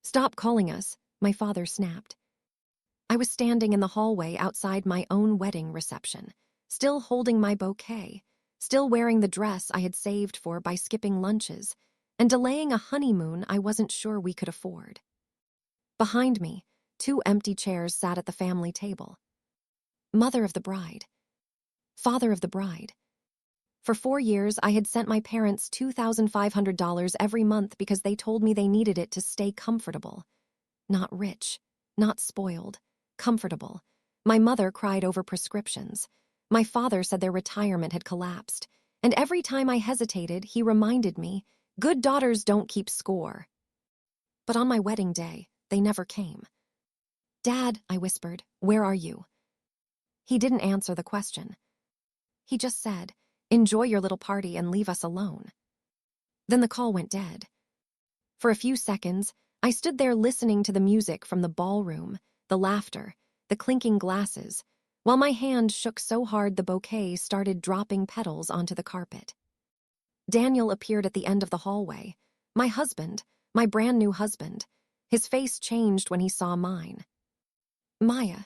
"Stop calling us," my father snapped. I was standing in the hallway outside my own wedding reception, still holding my bouquet, still wearing the dress I had saved for by skipping lunches, and delaying a honeymoon I wasn't sure we could afford. Behind me, 2 empty chairs sat at the family table. Mother of the bride. Father of the bride. For 4 years, I had sent my parents $2,500 every month because they told me they needed it to stay comfortable. Not rich, not spoiled, comfortable. My mother cried over prescriptions. My father said their retirement had collapsed. And every time I hesitated, he reminded me, good daughters don't keep score. But on my wedding day, they never came. "Dad," I whispered, "where are you?" He didn't answer the question. He just said, "Enjoy your little party and leave us alone." Then the call went dead. For a few seconds, I stood there listening to the music from the ballroom, the laughter, the clinking glasses, while my hand shook so hard the bouquet started dropping petals onto the carpet. Daniel appeared at the end of the hallway. My husband, my brand new husband. His face changed when he saw mine. "Maya."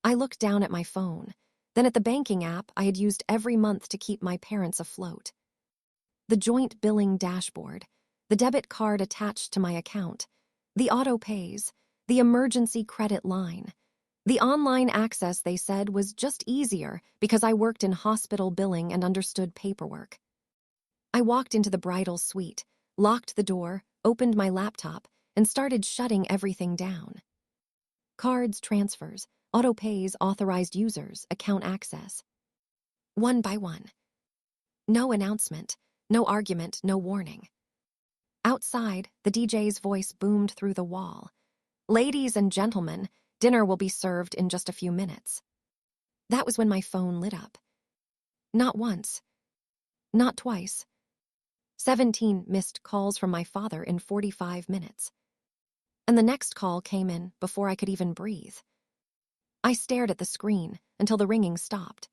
I looked down at my phone, then at the banking app I had used every month to keep my parents afloat. The joint billing dashboard, the debit card attached to my account, the auto pays, the emergency credit line. The online access, they said, was just easier because I worked in hospital billing and understood paperwork. I walked into the bridal suite, locked the door, opened my laptop, and started shutting everything down. Cards, transfers, auto pays, authorized users, account access. One by one. No announcement, no argument, no warning. Outside, the DJ's voice boomed through the wall. "Ladies and gentlemen, dinner will be served in just a few minutes." That was when my phone lit up. Not once. Not twice. 17 missed calls from my father in 45 minutes. And the next call came in before I could even breathe. I stared at the screen until the ringing stopped.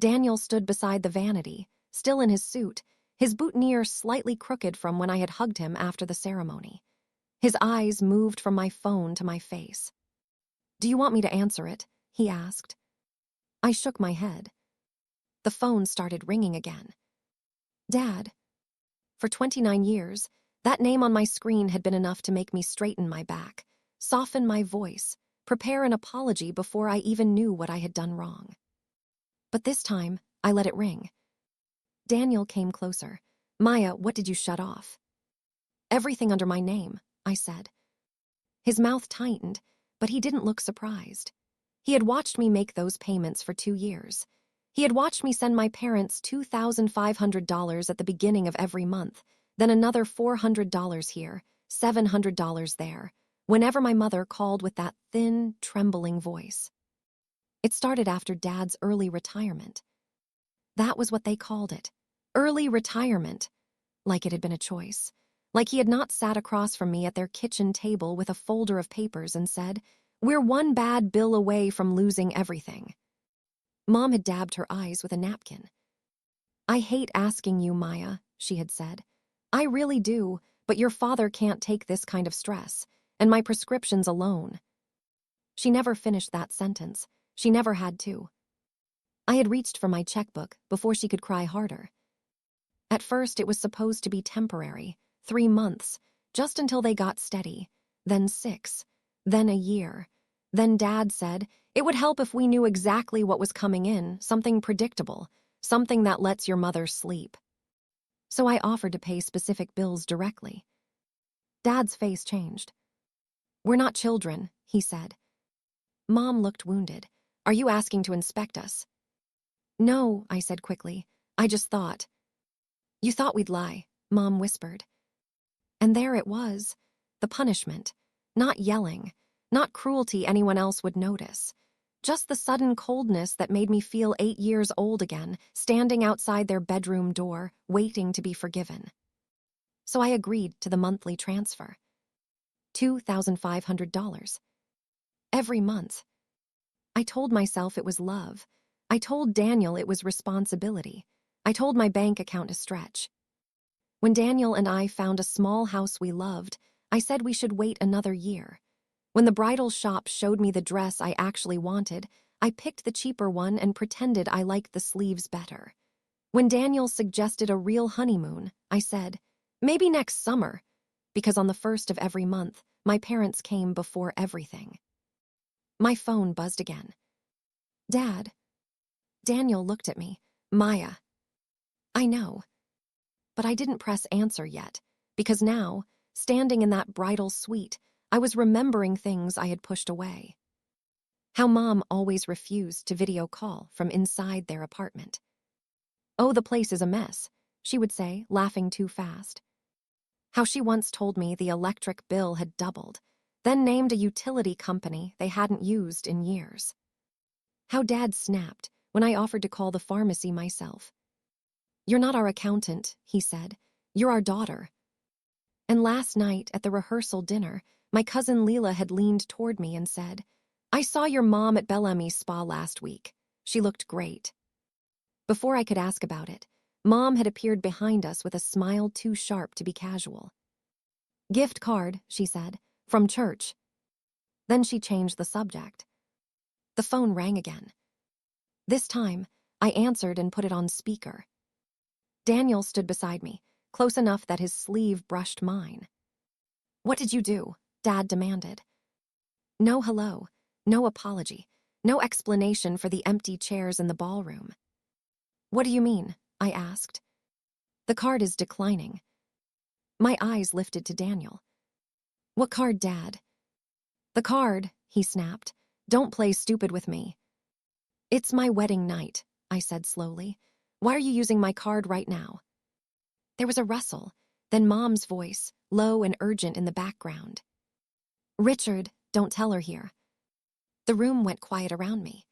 Daniel stood beside the vanity, still in his suit, his boutonniere slightly crooked from when I had hugged him after the ceremony. His eyes moved from my phone to my face. "Do you want me to answer it?" he asked. I shook my head. The phone started ringing again. "Dad." For 29 years, that name on my screen had been enough to make me straighten my back, soften my voice, prepare an apology before I even knew what I had done wrong. But this time, I let it ring. Daniel came closer. "Maya, what did you shut off?" "Everything under my name," I said. His mouth tightened, but he didn't look surprised. He had watched me make those payments for 2 years. He had watched me send my parents $2,500 at the beginning of every month, then another $400 here, $700 there, whenever my mother called with that thin, trembling voice. It started after Dad's early retirement. That was what they called it. Early retirement. Like it had been a choice. Like he had not sat across from me at their kitchen table with a folder of papers and said, "We're one bad bill away from losing everything." Mom had dabbed her eyes with a napkin. "I hate asking you, Maya," she had said. "I really do, but your father can't take this kind of stress, and my prescriptions alone." She never finished that sentence. She never had to. I had reached for my checkbook before she could cry harder. At first, it was supposed to be temporary, 3 months, just until they got steady, then 6, then a year. Then Dad said, it would help if we knew exactly what was coming in, something predictable, something that lets your mother sleep. So I offered to pay specific bills directly. Dad's face changed. "We're not children," he said. Mom looked wounded. "Are you asking to inspect us?" "No," I said quickly. "I just thought." "You thought we'd lie," Mom whispered. And there it was, the punishment. Not yelling, not cruelty anyone else would notice. Just the sudden coldness that made me feel 8 years old again, standing outside their bedroom door, waiting to be forgiven. So I agreed to the monthly transfer. $2,500. Every month. I told myself it was love. I told Daniel it was responsibility. I told my bank account to stretch. When Daniel and I found a small house we loved, I said we should wait another year. When the bridal shop showed me the dress I actually wanted, I picked the cheaper one and pretended I liked the sleeves better. When Daniel suggested a real honeymoon, I said, maybe next summer, because on the first of every month, my parents came before everything. My phone buzzed again. Dad. Daniel looked at me. Maya. I know. But I didn't press answer yet, because now, standing in that bridal suite, I was remembering things I had pushed away. How Mom always refused to video call from inside their apartment. Oh, the place is a mess, she would say, laughing too fast. How she once told me the electric bill had doubled, then named a utility company they hadn't used in years. How Dad snapped when I offered to call the pharmacy myself. You're not our accountant, he said. You're our daughter. And last night at the rehearsal dinner, my cousin Leela had leaned toward me and said, I saw your mom at Bellamy's spa last week. She looked great. Before I could ask about it, Mom had appeared behind us with a smile too sharp to be casual. Gift card, she said, from church. Then she changed the subject. The phone rang again. This time, I answered and put it on speaker. Daniel stood beside me, close enough that his sleeve brushed mine. What did you do? Dad demanded. No hello, no apology, no explanation for the empty chairs in the ballroom. What do you mean? I asked. The card is declining. My eyes lifted to Daniel. What card, Dad? The card, he snapped. Don't play stupid with me. It's my wedding night, I said slowly. Why are you using my card right now? There was a rustle, then Mom's voice, low and urgent in the background. Richard, don't tell her here. The room went quiet around me.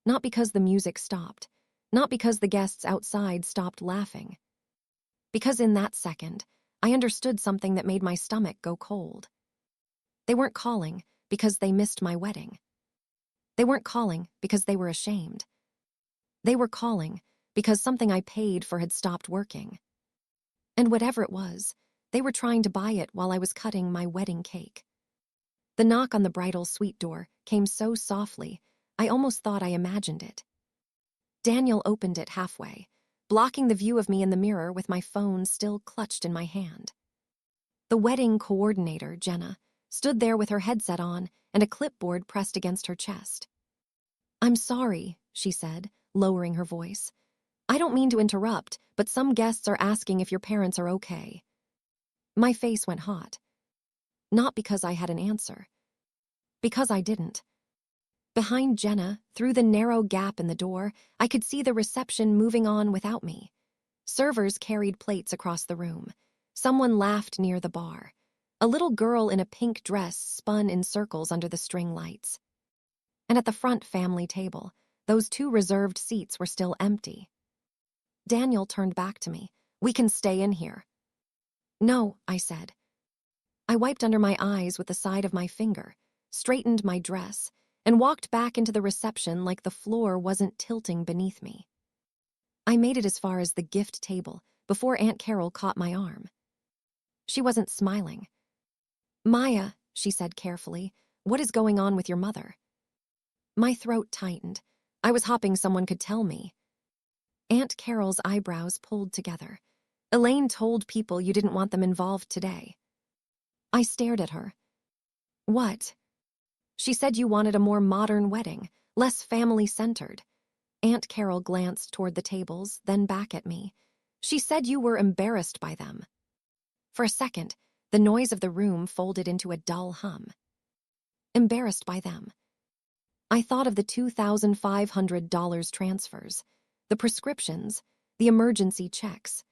Not because the music stopped, not because the guests outside stopped laughing. Because in that second, I understood something that made my stomach go cold. They weren't calling because they missed my wedding. They weren't calling because they were ashamed. They were calling because something I paid for had stopped working. And whatever it was, they were trying to buy it while I was cutting my wedding cake. The knock on the bridal suite door came so softly, I almost thought I imagined it. Daniel opened it halfway, blocking the view of me in the mirror with my phone still clutched in my hand. The wedding coordinator, Jenna, stood there with her headset on and a clipboard pressed against her chest. I'm sorry, she said, lowering her voice. I don't mean to interrupt, but some guests are asking if your parents are okay. My face went hot. Not because I had an answer. Because I didn't. Behind Jenna, through the narrow gap in the door, I could see the reception moving on without me. Servers carried plates across the room. Someone laughed near the bar. A little girl in a pink dress spun in circles under the string lights. And at the front family table, those 2 reserved seats were still empty. Daniel turned back to me. We can stay in here. No, I said. I wiped under my eyes with the side of my finger, straightened my dress, and walked back into the reception like the floor wasn't tilting beneath me. I made it as far as the gift table before Aunt Carol caught my arm. She wasn't smiling. Maya, she said carefully, what is going on with your mother? My throat tightened. I was hoping someone could tell me. Aunt Carol's eyebrows pulled together. Elaine told people you didn't want them involved today. I stared at her. What? She said you wanted a more modern wedding, less family-centered. Aunt Carol glanced toward the tables, then back at me. She said you were embarrassed by them. For a second, the noise of the room folded into a dull hum. Embarrassed by them. I thought of the $2,500 transfers, the prescriptions, the emergency checks,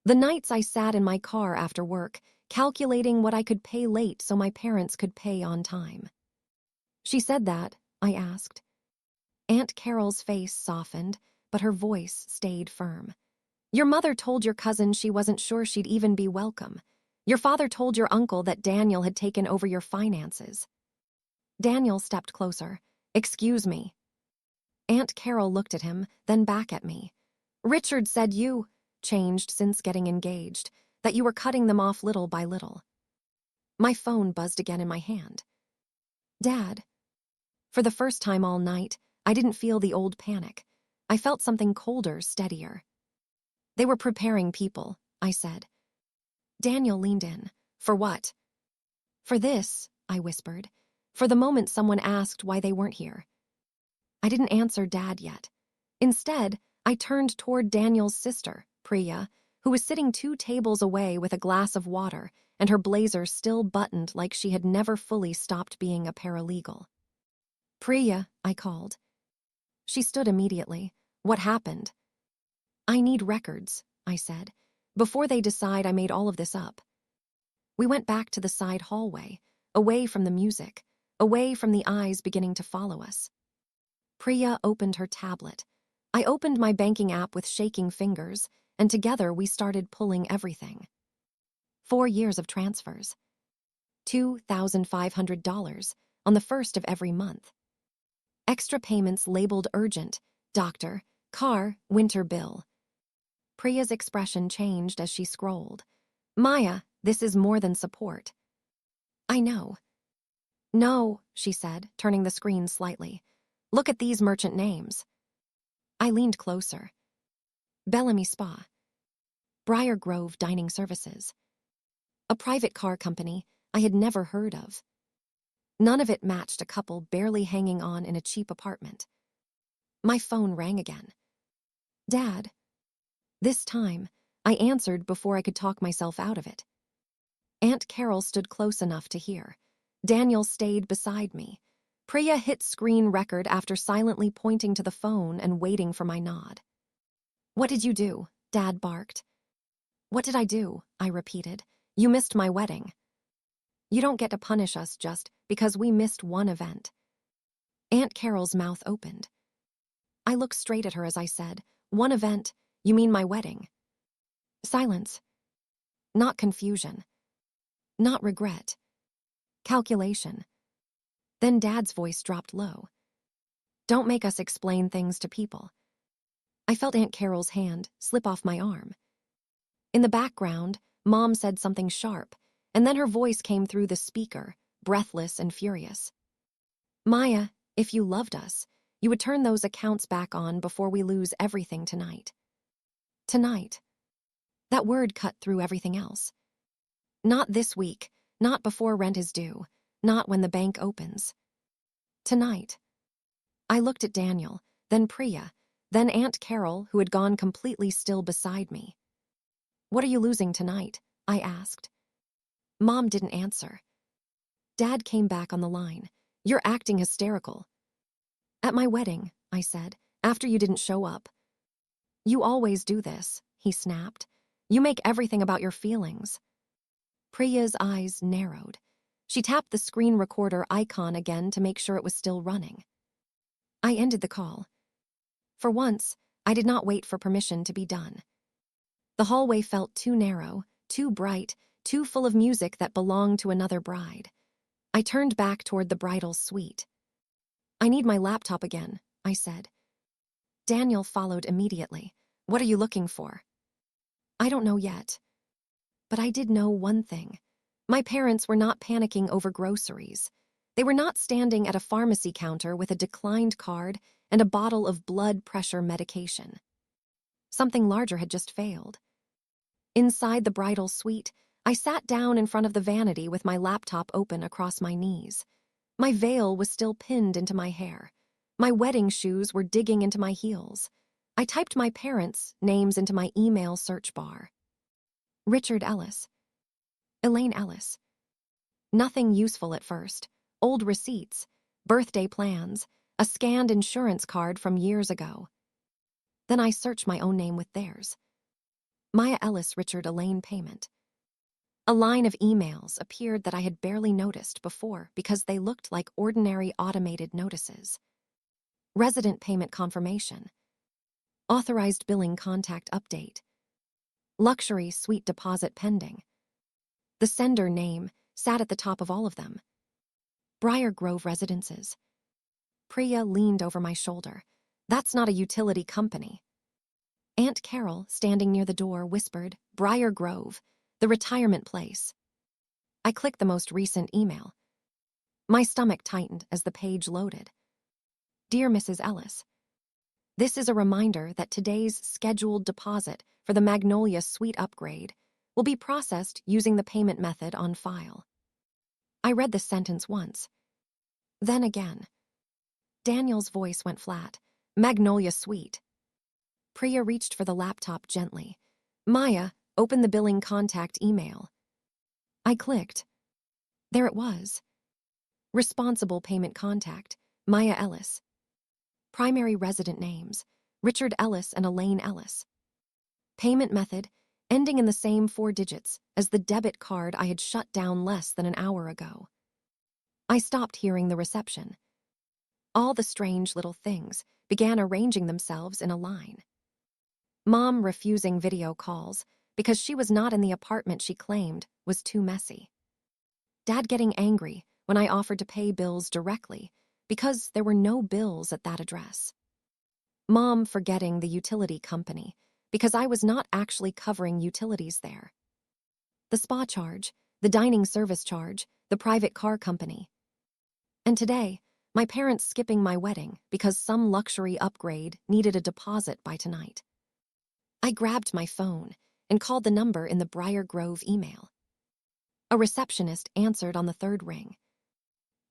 the nights I sat in my car after work, calculating what I could pay late so my parents could pay on time. She said that, I asked. Aunt Carol's face softened, but her voice stayed firm. Your mother told your cousin she wasn't sure she'd even be welcome. Your father told your uncle that Daniel had taken over your finances. Daniel stepped closer. Excuse me. Aunt Carol looked at him, then back at me. Richard said you changed since getting engaged, that you were cutting them off little by little. My phone buzzed again in my hand. Dad. For the first time all night, I didn't feel the old panic. I felt something colder, steadier. They were preparing people, I said. Daniel leaned in. For what? For this, I whispered. For the moment someone asked why they weren't here. I didn't answer Dad yet. Instead, I turned toward Daniel's sister, Priya, who was sitting 2 tables away with a glass of water and her blazer still buttoned like she had never fully stopped being a paralegal. Priya, I called. She stood immediately. What happened? I need records, I said, before they decide I made all of this up. We went back to the side hallway, away from the music, away from the eyes beginning to follow us. Priya opened her tablet. I opened my banking app with shaking fingers, and together we started pulling everything. 4 years of transfers. $2,500 on the first of every month. Extra payments labeled urgent, doctor, car, winter bill. Priya's expression changed as she scrolled. Maya, this is more than support. I know. No, she said, turning the screen slightly. Look at these merchant names. I leaned closer. Bellamy Spa. Briar Grove Dining Services. A private car company I had never heard of. None of it matched a couple barely hanging on in a cheap apartment. My phone rang again. Dad. This time, I answered before I could talk myself out of it. Aunt Carol stood close enough to hear. Daniel stayed beside me. Priya hit screen record after silently pointing to the phone and waiting for my nod. What did you do? Dad barked. What did I do? I repeated. You missed my wedding. You don't get to punish us just because we missed one event. Aunt Carol's mouth opened. I looked straight at her as I said, one event? You mean my wedding? Silence. Not confusion. Not regret. Calculation. Then Dad's voice dropped low. Don't make us explain things to people. I felt Aunt Carol's hand slip off my arm. In the background, Mom said something sharp, and then her voice came through the speaker, breathless and furious. Maya, if you loved us, you would turn those accounts back on before we lose everything tonight. Tonight. That word cut through everything else. Not this week, not before rent is due, not when the bank opens. Tonight. I looked at Daniel, then Priya, then Aunt Carol, who had gone completely still beside me. What are you losing tonight? I asked. Mom didn't answer. Dad came back on the line. You're acting hysterical. At my wedding, I said, after you didn't show up. You always do this, he snapped. You make everything about your feelings. Priya's eyes narrowed. She tapped the screen recorder icon again to make sure it was still running. I ended the call. For once, I did not wait for permission to be done. The hallway felt too narrow, too bright, too full of music that belonged to another bride. I turned back toward the bridal suite. I need my laptop again, I said. Daniel followed immediately. What are you looking for? I don't know yet. But I did know one thing. My parents were not panicking over groceries. They were not standing at a pharmacy counter with a declined card and a bottle of blood pressure medication. Something larger had just failed. Inside the bridal suite, I sat down in front of the vanity with my laptop open across my knees. My veil was still pinned into my hair. My wedding shoes were digging into my heels. I typed my parents' names into my email search bar. Richard Ellis. Elaine Ellis. Nothing useful at first. Old receipts, birthday plans, a scanned insurance card from years ago. Then I searched my own name with theirs. Maya Ellis Richard Elaine Payment. A line of emails appeared that I had barely noticed before because they looked like ordinary automated notices. Resident payment confirmation. Authorized billing contact update. Luxury suite deposit pending. The sender name sat at the top of all of them. Briar Grove Residences. Priya leaned over my shoulder. That's not a utility company. Aunt Carol, standing near the door, whispered, Briar Grove, the retirement place. I clicked the most recent email. My stomach tightened as the page loaded. Dear Mrs. Ellis, this is a reminder that today's scheduled deposit for the Magnolia Suite upgrade will be processed using the payment method on file. I read the sentence once, then again. Daniel's voice went flat. Magnolia Suite. Priya reached for the laptop gently. Maya, open the billing contact email. I clicked. There it was. Responsible payment contact, Maya Ellis. Primary resident names, Richard Ellis and Elaine Ellis. Payment method, ending in the same 4 digits as the debit card I had shut down less than an hour ago. I stopped hearing the reception. All the strange little things began arranging themselves in a line. Mom refusing video calls because she was not in the apartment she claimed was too messy. Dad getting angry when I offered to pay bills directly because there were no bills at that address. Mom forgetting the utility company because I was not actually covering utilities there. The spa charge, the dining service charge, the private car company. And today, my parents skipping my wedding because some luxury upgrade needed a deposit by tonight. I grabbed my phone and called the number in the Briar Grove email. A receptionist answered on the 3rd ring.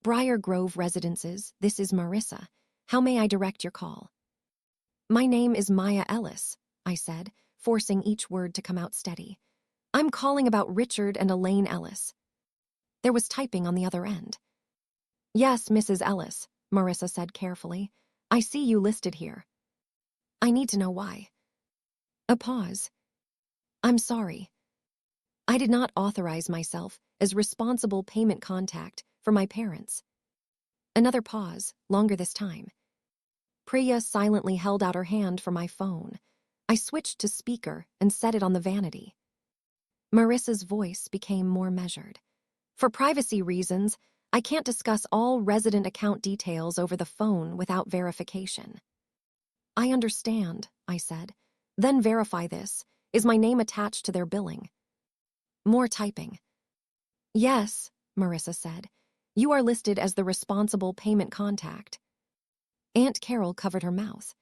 Briar Grove Residences, this is Marissa. How may I direct your call? My name is Maya Ellis, I said, forcing each word to come out steady. I'm calling about Richard and Elaine Ellis. There was typing on the other end. Yes, Mrs. Ellis, Marissa said carefully. I see you listed here. I need to know why. A pause. I'm sorry. I did not authorize myself as responsible payment contact for my parents. Another pause, longer this time. Priya silently held out her hand for my phone. I switched to speaker and set it on the vanity. Marissa's voice became more measured. For privacy reasons, I can't discuss all resident account details over the phone without verification. I understand, I said. Then verify this. Is my name attached to their billing? More typing. Yes, Marissa said. You are listed as the responsible payment contact. Aunt Carol covered her mouth.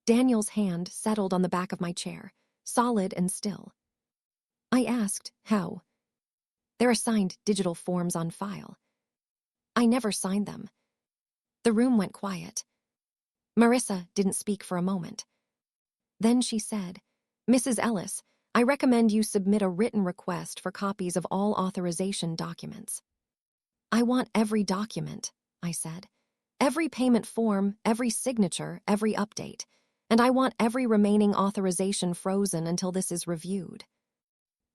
Daniel's hand settled on the back of my chair, solid and still. I asked, how? There are signed digital forms on file. I never signed them. The room went quiet. Marissa didn't speak for a moment. Then she said, Mrs. Ellis, I recommend you submit a written request for copies of all authorization documents. I want every document, I said. Every payment form, every signature, every update. And I want every remaining authorization frozen until this is reviewed.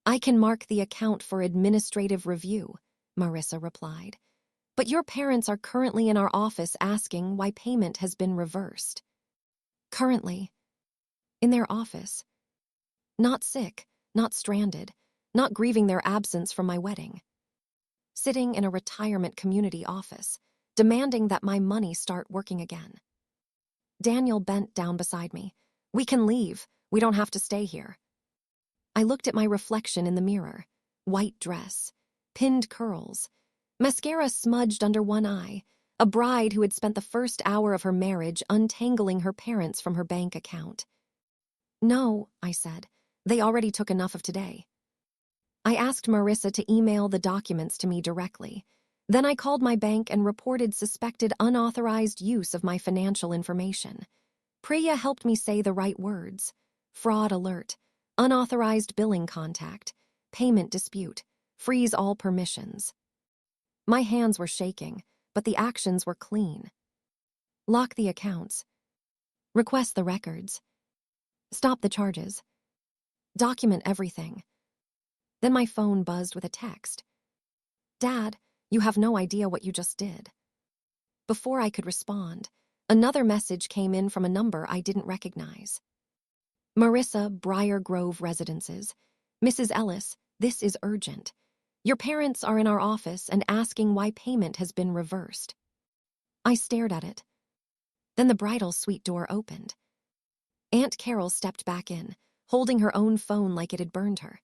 I can mark the account for administrative review, Marissa replied. But your parents are currently in our office asking why payment has been reversed. Currently. In their office. Not sick, not stranded, not grieving their absence from my wedding. Sitting in a retirement community office, demanding that my money start working again. Daniel bent down beside me. We can leave. We don't have to stay here. I looked at my reflection in the mirror. White dress, pinned curls, mascara smudged under one eye, a bride who had spent the first hour of her marriage untangling her parents from her bank account. No, I said. They already took enough of today. I asked Marissa to email the documents to me directly. Then I called my bank and reported suspected unauthorized use of my financial information. Priya helped me say the right words. Fraud alert, unauthorized billing contact, payment dispute, freeze all permissions. My hands were shaking, but the actions were clean. Lock the accounts. Request the records. Stop the charges. Document everything. Then my phone buzzed with a text. Dad, you have no idea what you just did. Before I could respond, another message came in from a number I didn't recognize. Marissa, Briar Grove Residences. Mrs. Ellis, this is urgent. Your parents are in our office and asking why payment has been reversed. I stared at it. Then the bridal suite door opened. Aunt Carol stepped back in, holding her own phone like it had burned her.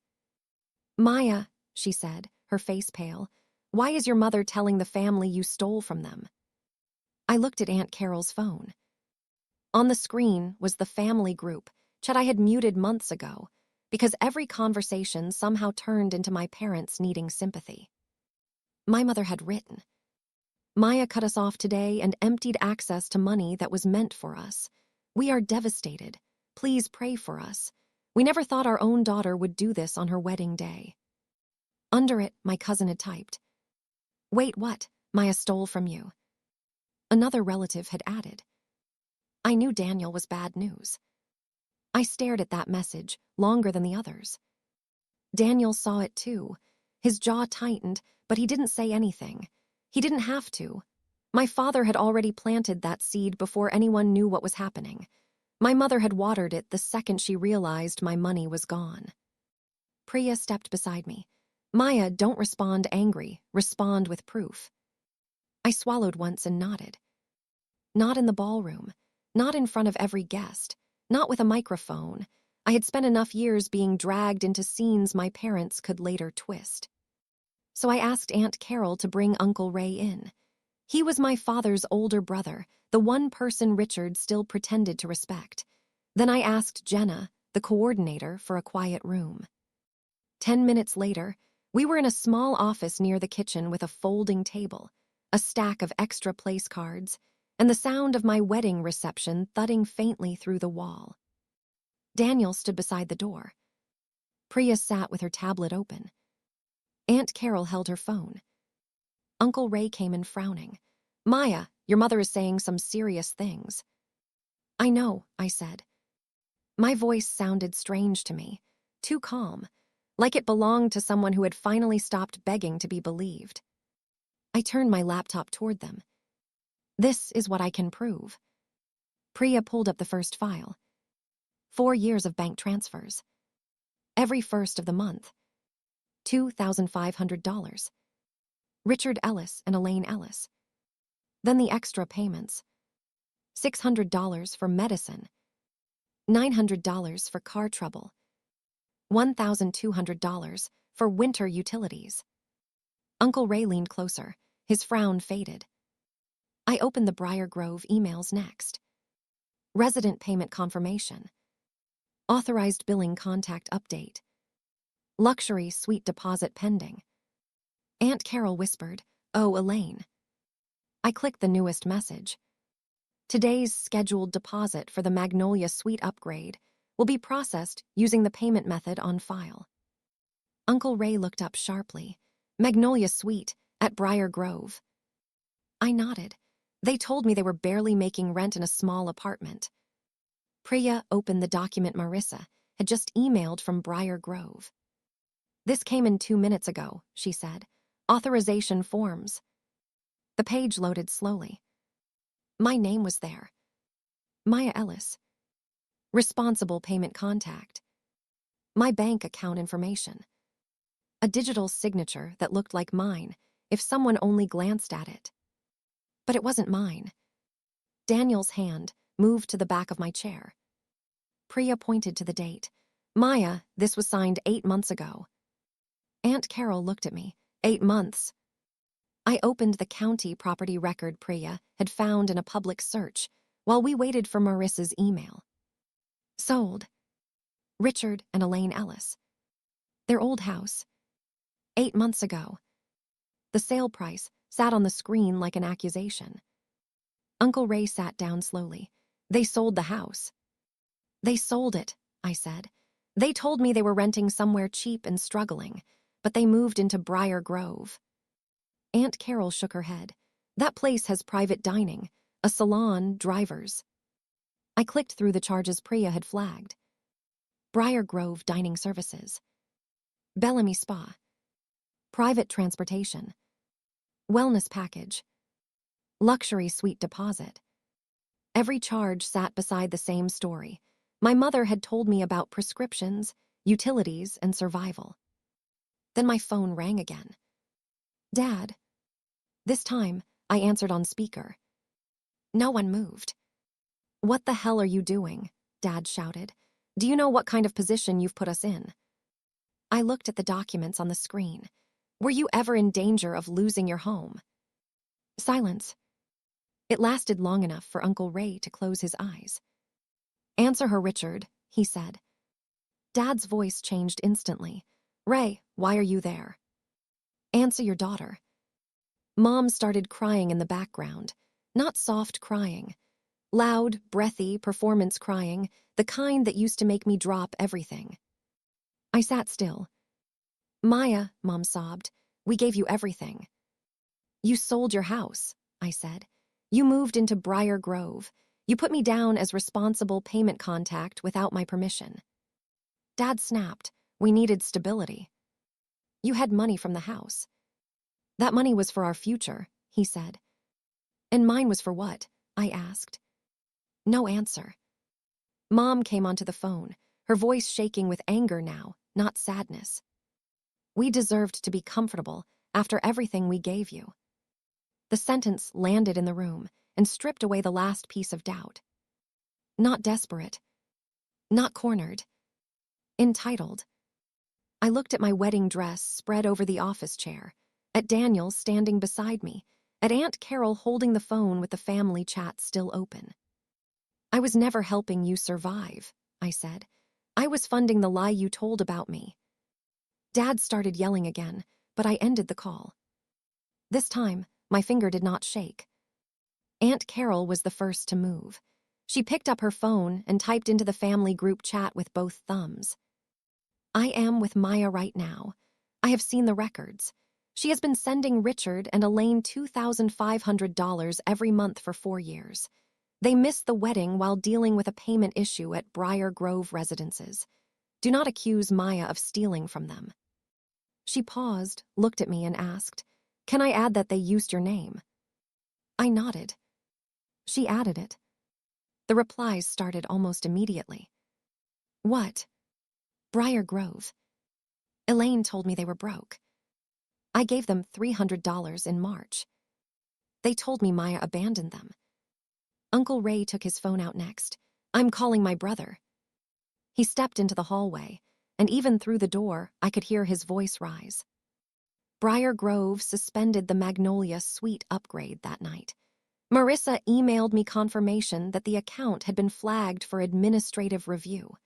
Maya, she said, her face pale. "Why is your mother telling the family you stole from them?" I looked at Aunt Carol's phone. On the screen was the family group chat I had muted months ago, because every conversation somehow turned into my parents needing sympathy. My mother had written, "Maya cut us off today and emptied access to money that was meant for us. We are devastated. Please pray for us. We never thought our own daughter would do this on her wedding day." Under it, my cousin had typed, "Wait, what? Maya stole from you." Another relative had added. I knew Daniel was bad news. I stared at that message longer than the others. Daniel saw it too. His jaw tightened, but he didn't say anything. He didn't have to. My father had already planted that seed before anyone knew what was happening. My mother had watered it the second she realized my money was gone. Priya stepped beside me. "Maya, don't respond angry. Respond with proof." I swallowed once and nodded. Not in the ballroom. Not in front of every guest. Not with a microphone. I had spent enough years being dragged into scenes my parents could later twist. So I asked Aunt Carol to bring Uncle Ray in. He was my father's older brother, the one person Richard still pretended to respect. Then I asked Jenna, the coordinator, for a quiet room. 10 minutes later, we were in a small office near the kitchen with a folding table, a stack of extra place cards, and the sound of my wedding reception thudding faintly through the wall. Daniel stood beside the door. Priya sat with her tablet open. Aunt Carol held her phone. Uncle Ray came in frowning. "Maya, your mother is saying some serious things." "I know," I said. My voice sounded strange to me, too calm, like it belonged to someone who had finally stopped begging to be believed. I turned my laptop toward them. "This is what I can prove." Priya pulled up the first file. 4 years of bank transfers. Every first of the month. $2,500. Richard Ellis and Elaine Ellis. Then the extra payments. $600 for medicine. $900 for car trouble. $1,200 for winter utilities. Uncle Ray leaned closer. His frown faded. I opened the Briar Grove emails next. Resident payment confirmation. Authorized billing contact update. Luxury suite deposit pending. Aunt Carol whispered, "Oh, Elaine." I clicked the newest message. Today's scheduled deposit for the Magnolia Suite upgrade will be processed using the payment method on file. Uncle Ray looked up sharply. "Magnolia Suite at Briar Grove." I nodded. They told me they were barely making rent in a small apartment. Priya opened the document Marissa had just emailed from Briar Grove. "This came in 2 minutes ago," she said. "Authorization forms." The page loaded slowly. My name was there. Maya Ellis. Responsible payment contact. My bank account information. A digital signature that looked like mine if someone only glanced at it. But it wasn't mine. Daniel's hand moved to the back of my chair. Priya pointed to the date. "Maya, this was signed 8 months ago." Aunt Carol looked at me. 8 months. I opened the county property record Priya had found in a public search while we waited for Marissa's email. Sold. Richard and Elaine Ellis. Their old house. 8 months ago. The sale price sat on the screen like an accusation. Uncle Ray sat down slowly. "They sold the house." "They sold it," I said. "They told me they were renting somewhere cheap and struggling, but they moved into Briar Grove." Aunt Carol shook her head. "That place has private dining, a salon, drivers." I clicked through the charges Priya had flagged. Briar Grove Dining Services. Bellamy Spa. Private transportation. Wellness package. Luxury suite deposit. Every charge sat beside the same story. My mother had told me about prescriptions, utilities, and survival. Then my phone rang again. "Dad." This time, I answered on speaker. No one moved. "What the hell are you doing?" Dad shouted. "Do you know what kind of position you've put us in?" I looked at the documents on the screen. Were you ever in danger of losing your home? Silence. It lasted long enough for Uncle Ray to close his eyes. Answer her, Richard, he said. Dad's voice changed instantly. Ray, why are you there? Answer your daughter. Mom started crying in the background. Not soft crying. Loud, breathy, performance crying, the kind that used to make me drop everything. I sat still. Maya, Mom sobbed, we gave you everything. You sold your house, I said. You moved into Briar Grove. You put me down as responsible payment contact without my permission. Dad snapped. We needed stability. You had money from the house. That money was for our future, he said. And mine was for what? I asked. No answer. Mom came onto the phone, her voice shaking with anger now, not sadness. We deserved to be comfortable after everything we gave you. The sentence landed in the room and stripped away the last piece of doubt. Not desperate. Not cornered. Entitled. I looked at my wedding dress spread over the office chair, at Daniel standing beside me, at Aunt Carol holding the phone with the family chat still open. I was never helping you survive, I said. I was funding the lie you told about me. Dad started yelling again, but I ended the call. This time, my finger did not shake. Aunt Carol was the first to move. She picked up her phone and typed into the family group chat with both thumbs. I am with Maya right now. I have seen the records. She has been sending Richard and Elaine $2,500 every month for 4 years. They missed the wedding while dealing with a payment issue at Briar Grove residences. Do not accuse Maya of stealing from them. She paused, looked at me and asked, Can I add that they used your name? I nodded. She added it. The replies started almost immediately. What? Briar Grove. Elaine told me they were broke. I gave them $300 in March. They told me Maya abandoned them. Uncle Ray took his phone out next. I'm calling my brother. He stepped into the hallway, and even through the door, I could hear his voice rise. Briar Grove suspended the Magnolia Suite upgrade that night. Marissa emailed me confirmation that the account had been flagged for administrative review.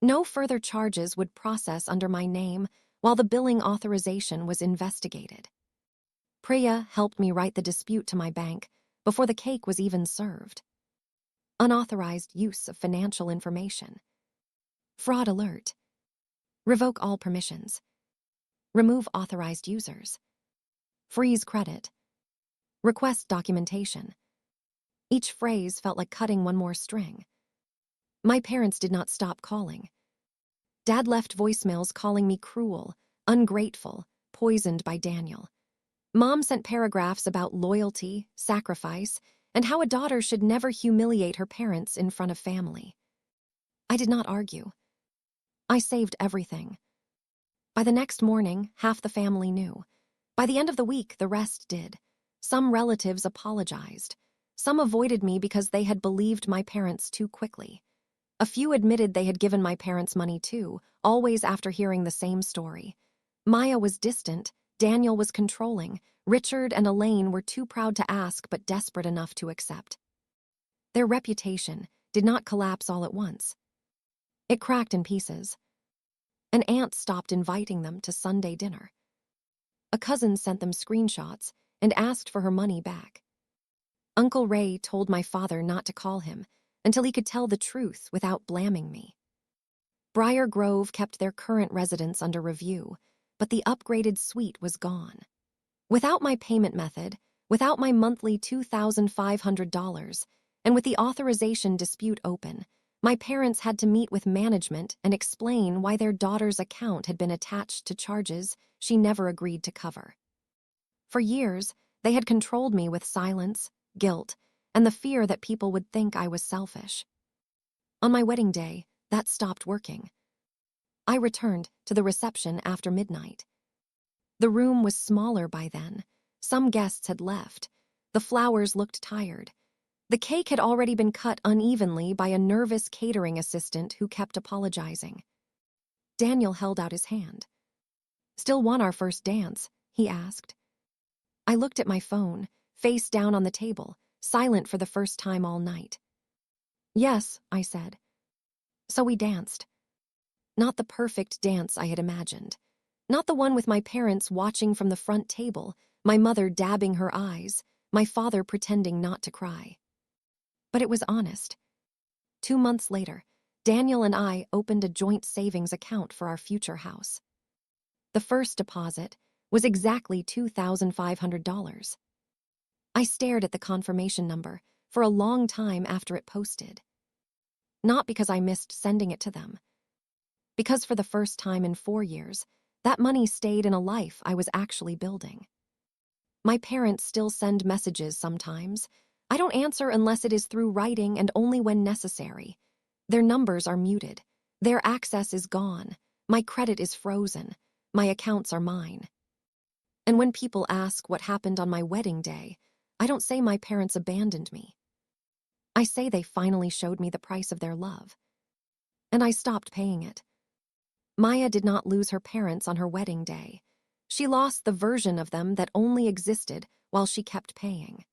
No further charges would process under my name while the billing authorization was investigated. Priya helped me write the dispute to my bank before the cake was even served. Unauthorized use of financial information. Fraud alert. Revoke all permissions. Remove authorized users. Freeze credit. Request documentation. Each phrase felt like cutting one more string. My parents did not stop calling. Dad left voicemails calling me cruel, ungrateful, poisoned by Daniel. Mom sent paragraphs about loyalty, sacrifice, and how a daughter should never humiliate her parents in front of family. I did not argue. I saved everything. By the next morning, half the family knew. By the end of the week, the rest did. Some relatives apologized. Some avoided me because they had believed my parents too quickly. A few admitted they had given my parents money too, always after hearing the same story. Maya was distant, Daniel was controlling, Richard and Elaine were too proud to ask but desperate enough to accept. Their reputation did not collapse all at once. It cracked in pieces. An aunt stopped inviting them to Sunday dinner. A cousin sent them screenshots and asked for her money back. Uncle Ray told my father not to call him until he could tell the truth without blaming me. Briar Grove kept their current residence under review, but the upgraded suite was gone. Without my payment method, without my monthly $2,500, and with the authorization dispute open, my parents had to meet with management and explain why their daughter's account had been attached to charges she never agreed to cover. For years, they had controlled me with silence, guilt, and the fear that people would think I was selfish. On my wedding day, that stopped working. I returned to the reception after midnight. The room was smaller by then. Some guests had left. The flowers looked tired. The cake had already been cut unevenly by a nervous catering assistant who kept apologizing. Daniel held out his hand. Still won our first dance, he asked. I looked at my phone, face down on the table, silent for the first time all night. Yes, I said. So we danced. Not the perfect dance I had imagined. Not the one with my parents watching from the front table, my mother dabbing her eyes, my father pretending not to cry. But it was honest. 2 months later, Daniel and I opened a joint savings account for our future house. The first deposit was exactly $2,500. I stared at the confirmation number for a long time after it posted. Not because I missed sending it to them. Because for the first time in 4 years, that money stayed in a life I was actually building. My parents still send messages sometimes. I don't answer unless it is through writing and only when necessary. Their numbers are muted. Their access is gone. My credit is frozen. My accounts are mine. And when people ask what happened on my wedding day, I don't say my parents abandoned me. I say they finally showed me the price of their love. And I stopped paying it. Maya did not lose her parents on her wedding day. She lost the version of them that only existed while she kept paying.